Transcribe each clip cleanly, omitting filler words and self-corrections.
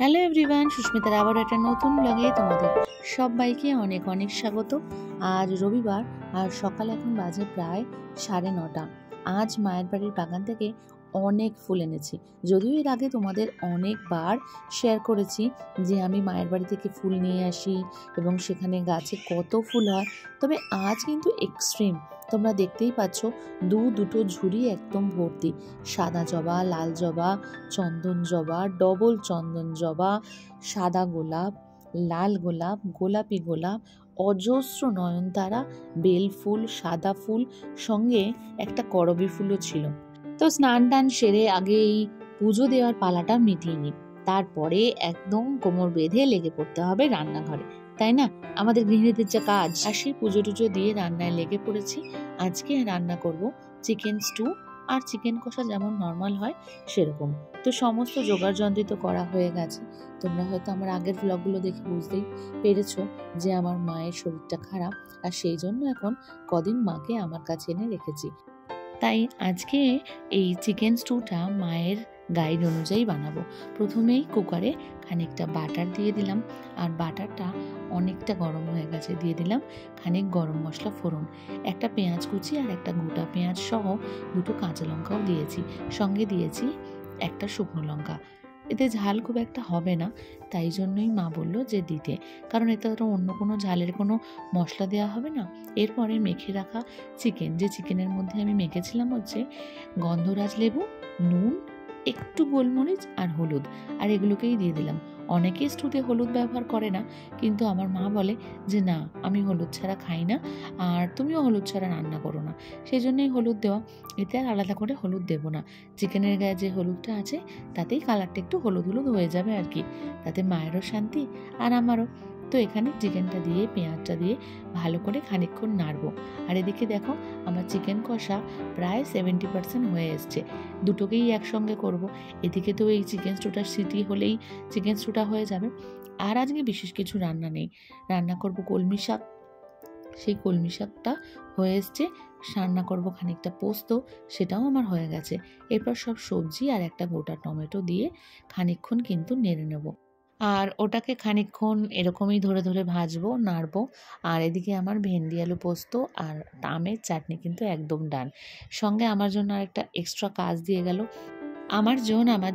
Hello everyone, সুস্মিতার আবার একটা নতুন ব্লগে তোমাদের সবাইকে অনেক অনেক স্বাগত। আজ রবিবার আর সকাল এখন বাজে প্রায় 9:30। আজ মায়ের বাড়ির বাগান থেকে অনেক ফুল এনেছি। যদিও এর আগে তোমাদের অনেকবার শেয়ার করেছি যে আমি মায়ের বাড়ি থেকে ফুল নিয়ে আসি এবং সেখানে গাছে কত ফুল হয়, তবে আজ কিন্তু এক্সট্রিম। তোমরা দেখতেই পাচ্ছ দুটো ঝুড়ি একদম ভর্তি। সাদা জবা, লাল জবা, চন্দন জবা, ডবল চন্দন জবা, সাদা গোলাপ, লাল গোলাপ, গোলাপি গোলাপ, অজস্র নয়নতারা, বেল ফুল, সাদা ফুল, সঙ্গে একটা করবী ফুলও ছিল। তো স্নান টান সেরে আগে এই পুজো দেওয়ার পালাটা মিটিয়ে নিই, তারপরে একদম কোমর বেঁধে লেগে পড়তে হবে রান্নাঘরে, তাই না? আমাদের গৃহিণীদের যা কাজ। আর সেই পুজো টুজো দিয়ে রান্নায় লেগে পড়েছি। আজকে রান্না করব চিকেন স্টু আর চিকেন কষা, যেমন নর্মাল হয় সেরকম। তো সমস্ত জোগাড় যন্ত্র তো করা হয়ে গেছে। তোমরা হয়তো আমার আগের ব্লগগুলো দেখে বুঝতেই পেরেছো যে আমার মায়ের শরীরটা খারাপ, আর সেই জন্য এখন কদিন মাকে আমার কাছে এনে রেখেছি। তাই আজকে এই চিকেন স্টুটা মায়ের গাইড অনুযায়ী বানাবো। প্রথমেই কুকারে খানিকটা বাটার দিয়ে দিলাম, আর বাটারটা অনেকটা গরম হয়ে গেছে, দিয়ে দিলাম খানিক গরম মশলা ফোড়ন, একটা পেঁয়াজ কুচি আর একটা গোটা পেঁয়াজ সহ দুটো কাঁচা লঙ্কাও দিয়েছি, সঙ্গে দিয়েছি একটা শুকনো লঙ্কা। এতে ঝাল খুব একটা হবে না, তাই জন্যই মা বললো যে দিতে, কারণ এতে তো অন্য কোনো ঝালের কোনো মশলা দেওয়া হবে না। এরপরে মেখে রাখা চিকেন, যে চিকেনের মধ্যে আমি মেখেছিলাম হচ্ছে গন্ধরাজ লেবু, নুন, একটু গোলমরিচ আর হলুদ, আর এগুলোকেই দিয়ে দিলাম। অনেকে স্টুতে হলুদ ব্যবহার করে না, কিন্তু আমার মা বলে যে না, আমি হলুদ ছাড়া খাই না, আর তুমিও হলুদ ছাড়া রান্না করো না, সেই জন্যই হলুদ দেওয়া। এতে আর আলাদা করে হলুদ দেবো না। চিকেনের গায়ে যে হলুদটা আছে তাতেই কালারটা একটু হলুদ হলুদ হয়ে যাবে আর কি, তাতে মায়েরও শান্তি আর আমারও। তো এখানে চিকেনটা দিয়ে পেঁয়াজটা দিয়ে ভালো করে খানিকক্ষণ নাড়বো। আর এদিকে দেখো আমার চিকেন কষা প্রায় 70% হয়ে এসছে। দুটোকেই একসঙ্গে করব। এদিকে তো এই চিকেন স্টুটার সিটি হলেই চিকেন স্টুটা হয়ে যাবে। আর আজকে বিশেষ কিছু রান্না নেই, রান্না করব কলমি শাক। সেই কলমি শাকটা হয়ে এসছে। রান্না করব খানিকটা পোস্ত, সেটাও আমার হয়ে গেছে। এরপর সব সবজি আর একটা গোটা টমেটো দিয়ে খানিকক্ষণ কিন্তু নেড়ে নেব, আর ওটাকে খানিকক্ষণ এরকমই ধরে ধরে ভাজবো, নাড়বো। আর এদিকে আমার ভেন্ডি আলু পোস্ত আর আমের চাটনি কিন্তু একদম ডান। সঙ্গে আমার জন্য আরেকটা এক্সট্রা কাজ দিয়ে গেল, আমার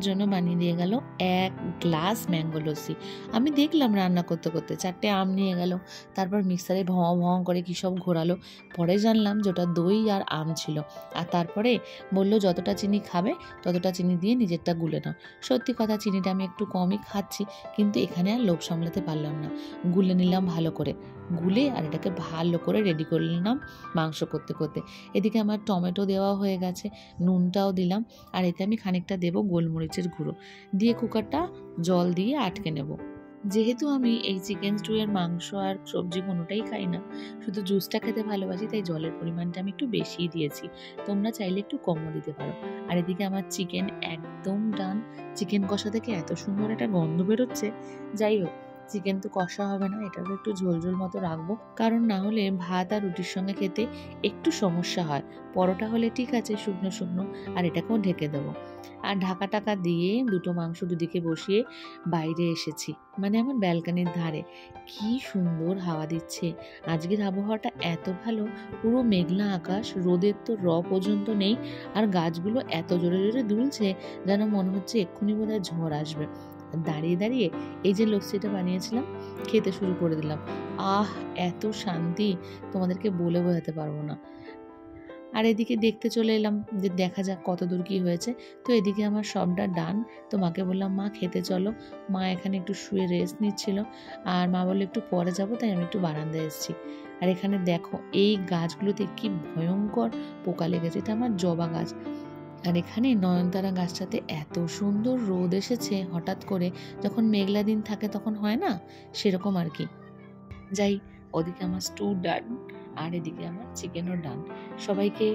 জন্য বানিয়ে দিয়ে গেল 1 গ্লাস ম্যাঙ্গো লস্যি। আমি দেখলাম রান্না করতে করতে 4টে আম নিয়ে গেল, তারপর মিক্সারে ভঁ ভঁ করে কী সব ঘোরালো। পরে জানলাম যে ওটা দই আর আম ছিল। আর তারপরে বলল যতটা চিনি খাবে ততটা চিনি দিয়ে নিজেরটা গুলে নাও। সত্যি কথা, চিনিটা আমি একটু কমই খাচ্ছি, কিন্তু এখানে আর লোভ সামলাতে পারলাম না, গুলে নিলাম ভালো করে। গুলে আর এটাকে ভালো করে রেডি করে নিলাম মাংস করতে করতে। এদিকে আমার টমেটো দেওয়া হয়ে গেছে, নুনটাও দিলাম, আর এতে আমি খানিকটা দেবো গোলমরিচের গুঁড়ো, দিয়ে কুকারটা জল দিয়ে আটকে নেব। যেহেতু আমি এই চিকেন স্টু এর মাংস আর সবজি কোনোটাই খাই না, শুধু জুসটা খেতে ভালোবাসি, তাই জলের পরিমাণটা আমি একটু বেশিই দিয়েছি। তোমরা চাইলে একটু কমও দিতে পারো। আর এদিকে আমার চিকেন একদম ডান। চিকেন কষা থেকে এত সুন্দর একটা গন্ধ বেরোচ্ছে। যাই হোক, চিকেন তো কষা হবে না, এটাকে একটু ঝোল ঝোল মতো রাখবো, কারণ না হলে ভাত আর রুটির সঙ্গে খেতে একটু সমস্যা হয়। পরোটা হলে ঠিক আছে শুকনো শুকনো, আর এটাকেও ঢেকে দেবো। আর ঢাকা টাকা দিয়ে দুটো মাংস দুদিকে বসিয়ে বাইরে এসেছি, মানে আমার ব্যালকনির ধারে। কি সুন্দর হাওয়া দিচ্ছে। আজকের আবহাওয়াটা এত ভালো, পুরো মেঘলা আকাশ, রোদের তো পর্যন্ত নেই, আর গাছগুলো এত জোরে জোরে দুলছে যেন মনে হচ্ছে এক্ষুনি বোধহয় ঝড় আসবে। দাঁড়িয়ে দাঁড়িয়ে এই যে লস্যিটা বানিয়েছিলাম খেতে শুরু করে দিলাম। আহ, এত শান্তি তোমাদেরকে বলে বোঝাতে পারবো না। আর এদিকে দেখতে চলে এলাম যে দেখা যাক কত দূর কী হয়েছে। তো এদিকে আমার সবটা ডান। তো মাকে বললাম মা খেতে চলো। মা এখানে একটু শুয়ে রেস্ট নিচ্ছিল, আর মা বললো একটু পরে যাবো, তাই আমি একটু বারান্দায় এসেছি। আর এখানে দেখো এই গাছগুলোতে কি ভয়ঙ্কর পোকা লেগেছে, এটা আমার জবা গাছ। আর এখানে নয়নতারা গাছটাতে এত সুন্দর রোদ এসেছে হঠাৎ করে, যখন মেঘলা দিন থাকে তখন হয় না, সেরকম আর কি। যাই, ওদিকে আমার স্টু ডান, আর এদিকে আমার চিকেনও ডান। সবাইকে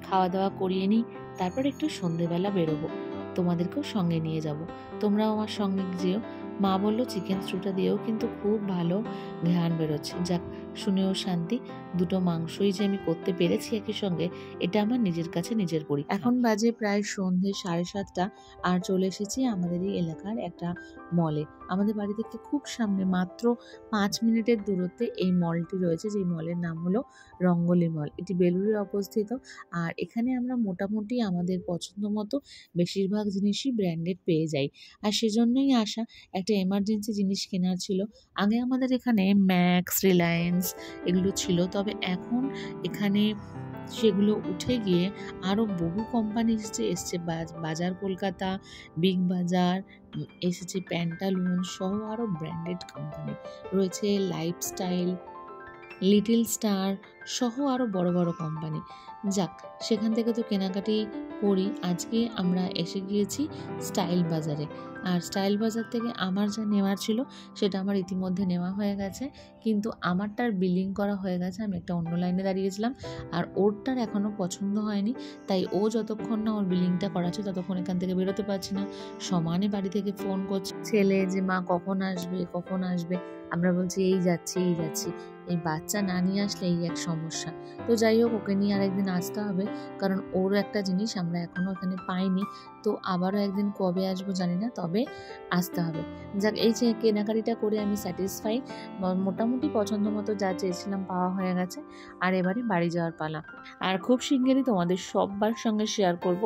খাওয়া দাওয়া করিয়ে নিই, তারপর একটু সন্ধেবেলা বেরোবো, তোমাদেরকেও সঙ্গে নিয়ে যাব, তোমরাও আমার সঙ্গে যেও। মা বললো চিকেন স্টুটা দিয়েও কিন্তু খুব ভালো ঘ্রাণ বেরোচ্ছে। যাক, শুনেও শান্তি। দুটো মাংসই যে আমি করতে পেরেছি একই সঙ্গে, এটা আমার নিজের কাছে নিজের পরীক্ষা। এখন বাজে প্রায় সন্ধে 7:30 আর চলে এসেছি আমাদেরই এলাকার একটা মলে। আমাদের বাড়ি থেকে খুব সামনে, মাত্র 5 মিনিটের দূরত্বে এই মলটি রয়েছে, যেই মলের নাম হলো রঙ্গলি মল। এটি বেলুড়ে অবস্থিত। আর এখানে আমরা মোটামুটি আমাদের পছন্দ মতো বেশিরভাগ জিনিসই ব্র্যান্ডেড পেয়ে যাই। আর সেজন্যই আসা, একটা এমার্জেন্সি জিনিস কেনার ছিল। আগে আমাদের এখানে ম্যাক্স, রিলায়েন্স এগুলো ছিল, তবে এখন এখানে সেগুলো উঠে গিয়ে আরও বহু কোম্পানি এসছে। বাজার কলকাতা, বিগ বাজার, এসেছে প্যান্টালুন সহ আরও ব্র্যান্ডেড কোম্পানি রয়েছে, লাইফস্টাইল, লিটল স্টার সহ আরও বড় বড় কোম্পানি। যাক, সেখান থেকে তো কেনাকাটি করি। আজকে আমরা এসে গিয়েছি স্টাইল বাজারে। আর স্টাইল বাজার থেকে আমার যা নেওয়ার ছিল সেটা আমার ইতিমধ্যে নেওয়া হয়ে গেছে, কিন্তু আমারটার বিলিং করা হয়ে গেছে। আমি একটা অন্য লাইনে দাঁড়িয়েছিলাম, আর ওরটার এখনও পছন্দ হয়নি। তাই ও যতক্ষণ না ওর বিলিংটা করাচ্ছে ততক্ষণ এখান থেকে বেরোতে পারছি না। সমানে বাড়ি থেকে ফোন করছে ছেলে যে মা কখন আসবে কখন আসবে। আমরা বলছি এই যাচ্ছি এই যাচ্ছি। এই বাচ্চা না নিয়ে আসলে এই এক সমস্যা। তো যাই হোক, ওকে নিয়ে আরেকদিন আসতে হবে, কারণ ওর একটা জিনিস আমরা এখনও এখানে পাইনি। তো আবারও একদিন কবে আসবো জানি না, তবে আসতে হবে। যাক, এই যে কেনাকাটিটা করে আমি স্যাটিসফাই। মোটামুটি পছন্দ মতো যা চেয়েছিলাম পাওয়া হয়ে গেছে। আর এবারে বাড়ি যাওয়ার পালা। আর খুব শিগগিরই তোমাদের সবার সঙ্গে শেয়ার করব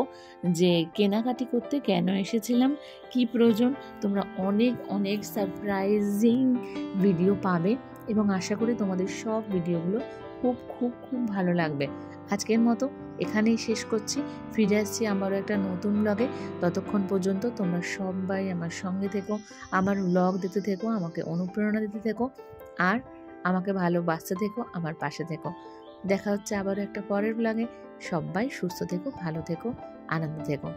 যে কেনাকাটি করতে কেন এসেছিলাম, কি প্রয়োজন। তোমরা অনেক অনেক সারপ্রাইজিং ভিডিও পাবে এবং আশা করি তোমাদের সব ভিডিওগুলো খুব খুব খুব ভালো লাগবে। আজকের মতো এখানেই শেষ করছি। ফিরে আসছি আবারও একটা নতুন ব্লগে। ততক্ষণ পর্যন্ত তোমরা সবাই আমার সঙ্গে থেকো, আমার ব্লগ দিতে থেকো, আমাকে অনুপ্রেরণা দিতে থেকো, আর আমাকে ভালোবাসতে থেকো, আমার পাশে থেকো। দেখা হচ্ছে আবারও একটা পরের ব্লগে। সবাই সুস্থ থেকো, ভালো থেকো, আনন্দ থেকো।